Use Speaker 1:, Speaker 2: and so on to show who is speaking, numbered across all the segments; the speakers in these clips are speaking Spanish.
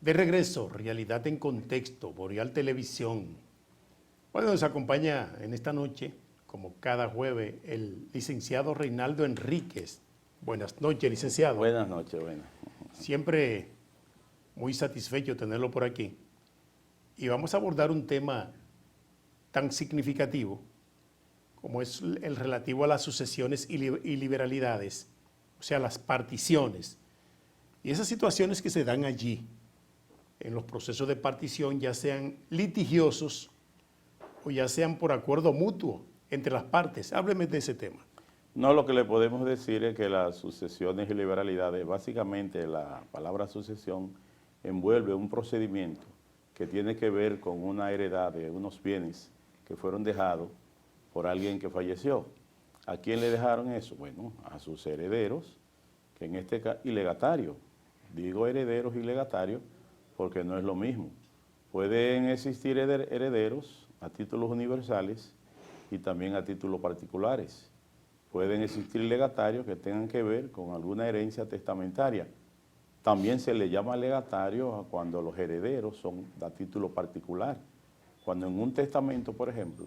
Speaker 1: De regreso, Realidad en Contexto, Boreal Televisión. Bueno, nos acompaña en esta noche, como cada jueves, el licenciado Reinaldo Enríquez. Buenas noches, licenciado.
Speaker 2: Buenas noches, buenas.
Speaker 1: Siempre muy satisfecho de tenerlo por aquí. Y vamos a abordar un tema tan significativo como es el relativo a las sucesiones y liberalidades, o sea, las particiones. Y esas situaciones que se dan allí, en los procesos de partición, ya sean litigiosos o ya sean por acuerdo mutuo entre las partes. Hábleme de ese tema.
Speaker 2: No, lo que le podemos decir es que las sucesiones y liberalidades, básicamente la palabra sucesión envuelve un procedimiento que tiene que ver con una heredad de unos bienes que fueron dejados por alguien que falleció. ¿A quién le dejaron eso? Bueno, a sus herederos, que en este caso, y legatarios. Digo herederos y legatarios porque no es lo mismo. Pueden existir herederos a títulos universales y también a títulos particulares. Pueden existir legatarios que tengan que ver con alguna herencia testamentaria. También se le llama legatario a cuando los herederos son a título particular. Cuando en un testamento, por ejemplo,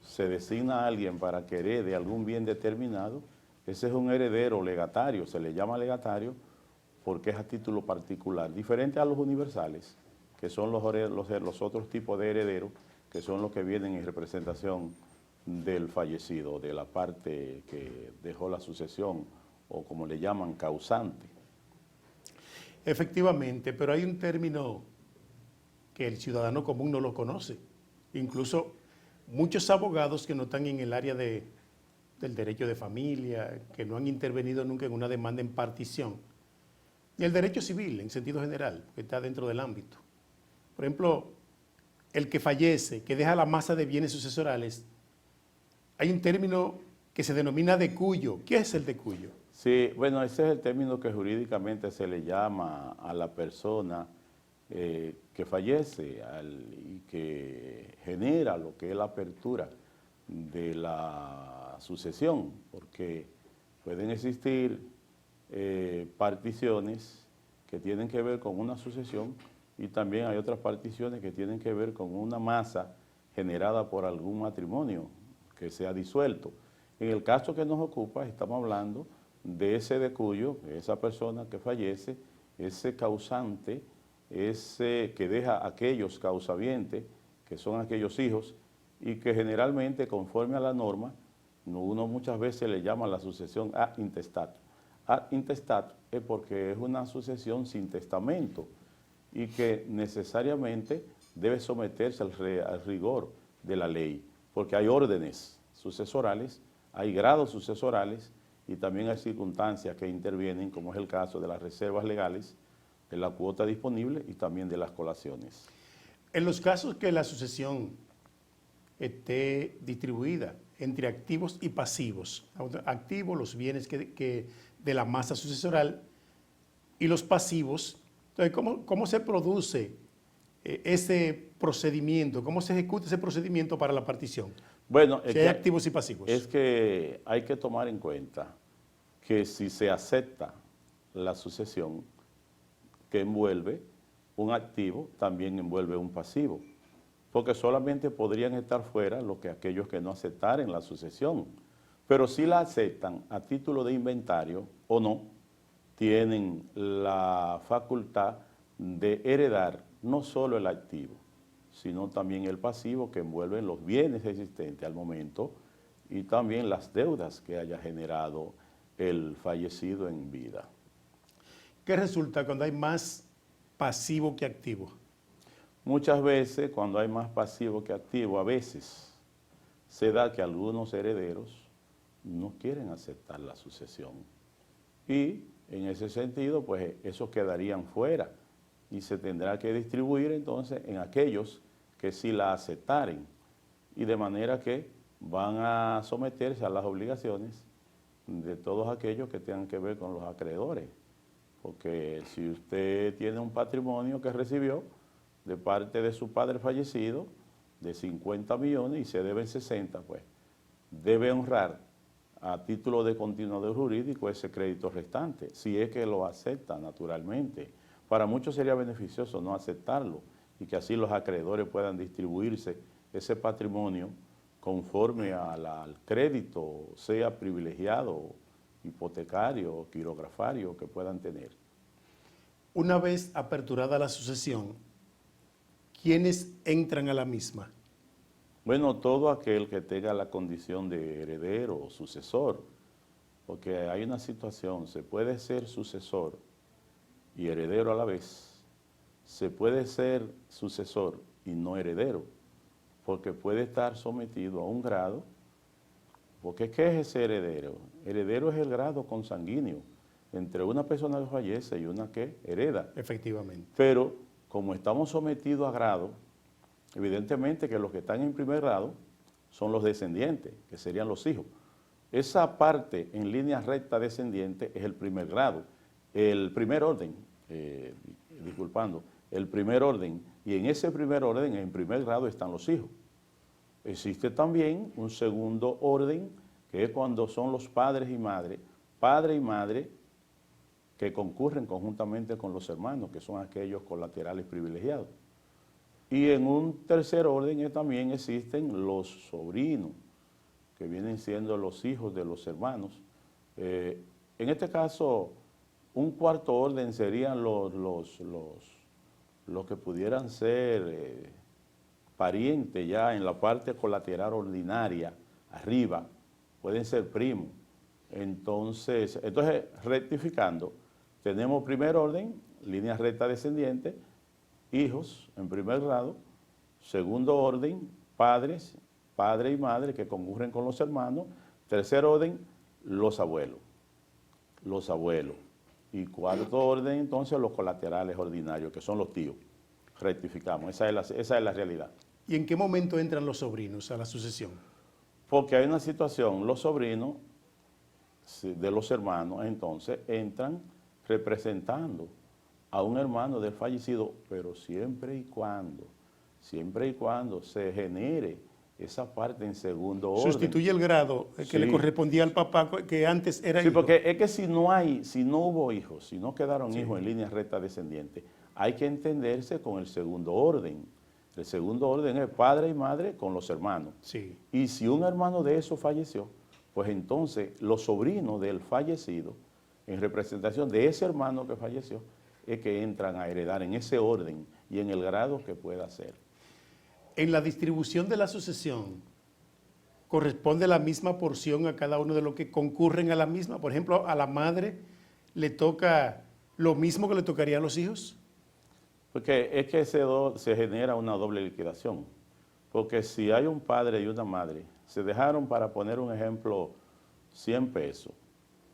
Speaker 2: se designa a alguien para que herede algún bien determinado, ese es un heredero legatario, se le llama legatario porque es a título particular, diferente a los universales, que son los otros tipos de herederos, que son los que vienen en representación del fallecido, de la parte que dejó la sucesión, o como le llaman, causante.
Speaker 1: Efectivamente, pero hay un término que el ciudadano común no lo conoce. Incluso muchos abogados que no están en el área del derecho de familia, que no han intervenido nunca en una demanda en partición, y el derecho civil en sentido general, que está dentro del ámbito. Por ejemplo, el que fallece, que deja la masa de bienes sucesorales, hay un término que se denomina decuyo. ¿Qué es el decuyo?
Speaker 2: Sí, bueno, ese es el término que jurídicamente se le llama a la persona que fallece y que genera lo que es la apertura de la sucesión, porque pueden existir particiones que tienen que ver con una sucesión y también hay otras particiones que tienen que ver con una masa generada por algún matrimonio que se ha disuelto. En el caso que nos ocupa, estamos hablando de ese decuyo, esa persona que fallece, ese causante, ese que deja aquellos causavientes, que son aquellos hijos, y que generalmente, conforme a la norma, uno muchas veces le llama la sucesión ad intestato. Ad intestato es porque es una sucesión sin testamento y que necesariamente debe someterse al rigor de la ley, porque hay órdenes sucesorales, hay grados sucesorales y también hay circunstancias que intervienen, como es el caso de las reservas legales, de la cuota disponible y también de las colaciones.
Speaker 1: En los casos que la sucesión esté distribuida entre activos y pasivos, activos, los bienes de la masa sucesoral, y los pasivos, entonces, ¿cómo se produce ese procedimiento? ¿Cómo se ejecuta ese procedimiento para la partición?
Speaker 2: Bueno,
Speaker 1: Si hay activos y pasivos.
Speaker 2: Es que hay que tomar en cuenta que si se acepta la sucesión que envuelve un activo, también envuelve un pasivo, porque solamente podrían estar fuera aquellos que no aceptaren la sucesión, pero si la aceptan a título de inventario o no, tienen la facultad de heredar no solo el activo, sino también el pasivo que envuelve los bienes existentes al momento y también las deudas que haya generado el fallecido en vida.
Speaker 1: ¿Qué resulta cuando hay más pasivo que activo?
Speaker 2: Muchas veces, cuando hay más pasivo que activo, a veces se da que algunos herederos no quieren aceptar la sucesión. Y en ese sentido, pues esos quedarían fuera y se tendrá que distribuir entonces en aquellos que sí la aceptaren. Y de manera que van a someterse a las obligaciones de todos aquellos que tengan que ver con los acreedores. Porque si usted tiene un patrimonio que recibió de parte de su padre fallecido de 50 millones y se deben 60, pues debe honrar a título de continuador jurídico ese crédito restante, si es que lo acepta naturalmente, para muchos sería beneficioso no aceptarlo y que así los acreedores puedan distribuirse ese patrimonio conforme al crédito, sea privilegiado, hipotecario, quirografario que puedan tener.
Speaker 1: Una vez aperturada la sucesión, ¿quiénes entran a la misma?
Speaker 2: Bueno, todo aquel que tenga la condición de heredero o sucesor, porque hay una situación, se puede ser sucesor y heredero a la vez, se puede ser sucesor y no heredero, porque puede estar sometido a un grado, porque ¿qué es ese heredero? Heredero es el grado consanguíneo entre una persona que fallece y una que hereda.
Speaker 1: Efectivamente.
Speaker 2: Pero como estamos sometidos a grado, evidentemente que los que están en primer grado son los descendientes, que serían los hijos. Esa parte en línea recta descendiente es el primer grado, el primer orden, disculpando, el primer orden, y en ese primer orden, en primer grado, están los hijos. Existe también un segundo orden, que es cuando son los padre y madre que concurren conjuntamente con los hermanos, que son aquellos colaterales privilegiados. Y en un tercer orden también existen los sobrinos, que vienen siendo los hijos de los hermanos. En este caso, un cuarto orden serían los que pudieran ser parientes ya en la parte colateral ordinaria, arriba, pueden ser primos. Entonces, rectificando, tenemos primer orden, línea recta descendiente, hijos en primer grado, segundo orden, padres, padre y madre que concurren con los hermanos, tercer orden, los abuelos, y cuarto orden entonces los colaterales ordinarios, que son los tíos. Rectificamos, esa es la realidad.
Speaker 1: ¿Y en qué momento entran los sobrinos a la sucesión?
Speaker 2: Porque hay una situación, los sobrinos de los hermanos entonces entran representando a un hermano del fallecido, pero siempre y cuando se genere esa parte en segundo orden.
Speaker 1: Sustituye el grado que le correspondía al papá, que antes era
Speaker 2: Sí,
Speaker 1: hijo.
Speaker 2: porque es que si no hubo hijos, si no quedaron
Speaker 1: Sí.
Speaker 2: hijos en línea recta descendiente, hay que entenderse con el segundo orden. El segundo orden es padre y madre con los hermanos.
Speaker 1: Sí.
Speaker 2: Y si un hermano de esos falleció, pues entonces los sobrinos del fallecido, en representación de ese hermano que falleció, es que entran a heredar en ese orden y en el grado que pueda ser.
Speaker 1: En la distribución de la sucesión, ¿corresponde la misma porción a cada uno de los que concurren a la misma? Por ejemplo, a la madre le toca lo mismo que le tocaría a los hijos.
Speaker 2: Porque es que se genera una doble liquidación. Porque si hay un padre y una madre, se dejaron, para poner un ejemplo, 100 pesos.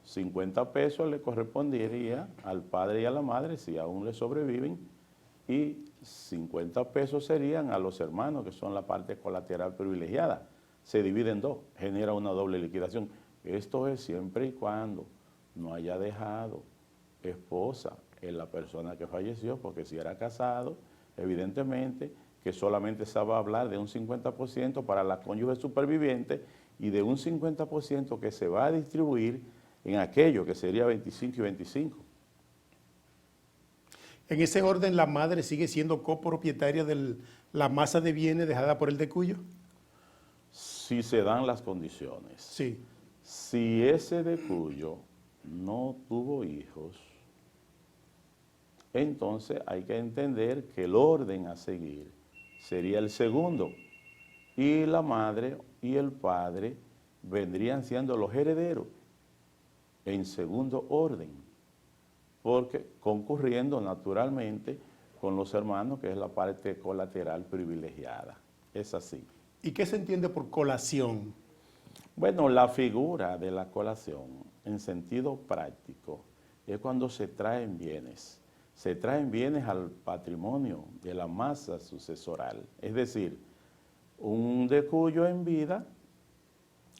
Speaker 2: 50 pesos le correspondería al padre y a la madre si aún le sobreviven, y 50 pesos serían a los hermanos, que son la parte colateral privilegiada. Se divide en dos, genera una doble liquidación. Esto es siempre y cuando no haya dejado esposa en la persona que falleció, porque si era casado, evidentemente que solamente se va a hablar de un 50% para la cónyuge superviviente y de un 50% que se va a distribuir en aquello que sería 25 y 25.
Speaker 1: En ese orden, la madre sigue siendo copropietaria de la masa de bienes dejada por el decuyo.
Speaker 2: Si se dan las condiciones.
Speaker 1: Sí.
Speaker 2: Si ese decuyo no tuvo hijos, entonces hay que entender que el orden a seguir sería el segundo, y la madre y el padre vendrían siendo los herederos en segundo orden, porque concurriendo naturalmente con los hermanos, que es la parte colateral privilegiada. Es así.
Speaker 1: ¿Y qué se entiende por colación?
Speaker 2: Bueno, la figura de la colación en sentido práctico es cuando se traen bienes. Se traen bienes al patrimonio de la masa sucesoral. Es decir, un decuyo en vida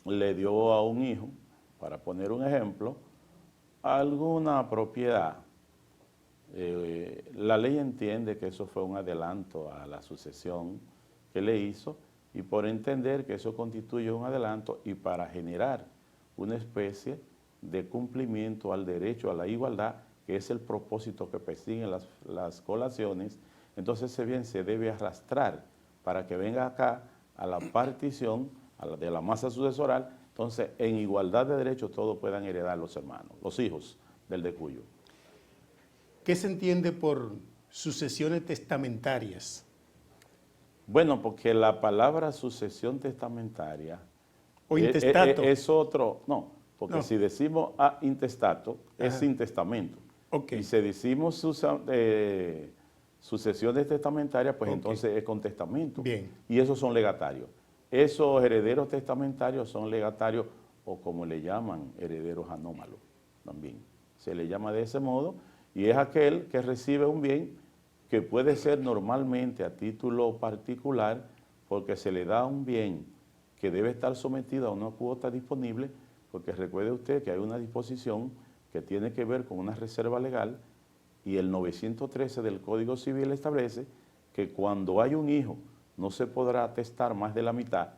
Speaker 2: le dio a un hijo, para poner un ejemplo, alguna propiedad. La ley entiende que eso fue un adelanto a la sucesión que le hizo, y por entender que eso constituye un adelanto y para generar una especie de cumplimiento al derecho a la igualdad, que es el propósito que persiguen las colaciones, entonces ese bien se debe arrastrar para que venga acá a la partición de la masa sucesoral, entonces en igualdad de derechos todos puedan heredar los hermanos, los hijos del de Cuyo.
Speaker 1: ¿Qué se entiende por sucesiones testamentarias?
Speaker 2: Bueno, porque la palabra sucesión testamentaria
Speaker 1: ¿O intestato?
Speaker 2: es otro, no, porque
Speaker 1: No.
Speaker 2: si decimos intestato, es
Speaker 1: Ajá.
Speaker 2: sin testamento.
Speaker 1: Ok.
Speaker 2: Y si decimos sucesiones testamentarias, pues
Speaker 1: Ok.
Speaker 2: entonces es con testamento.
Speaker 1: Bien.
Speaker 2: Y esos son legatarios. Esos herederos testamentarios son legatarios, o como le llaman, herederos anómalos también. Se le llama de ese modo, y es aquel que recibe un bien que puede ser normalmente a título particular, porque se le da un bien que debe estar sometido a una cuota disponible, porque recuerde usted que hay una disposición que tiene que ver con una reserva legal, y el 913 del Código Civil establece que cuando hay un hijo no se podrá atestar más de la mitad,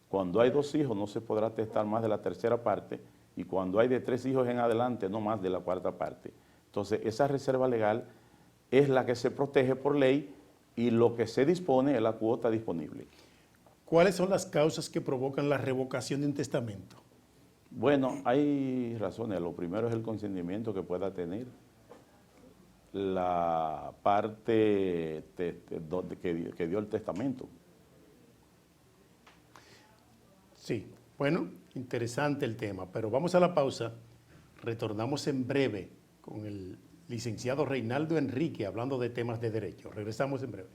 Speaker 2: cuando hay 2 hijos no se podrá atestar más de la tercera parte, y cuando hay de 3 hijos en adelante no más de la cuarta parte. Entonces esa reserva legal es la que se protege por ley, y lo que se dispone es la cuota disponible.
Speaker 1: ¿Cuáles son las causas que provocan la revocación de un testamento?
Speaker 2: Bueno, hay razones. Lo primero es el consentimiento que pueda tener la parte que dio el testamento.
Speaker 1: Sí, bueno, interesante el tema, pero vamos a la pausa. Retornamos en breve con el licenciado Reinaldo Enrique hablando de temas de derecho. Regresamos en breve.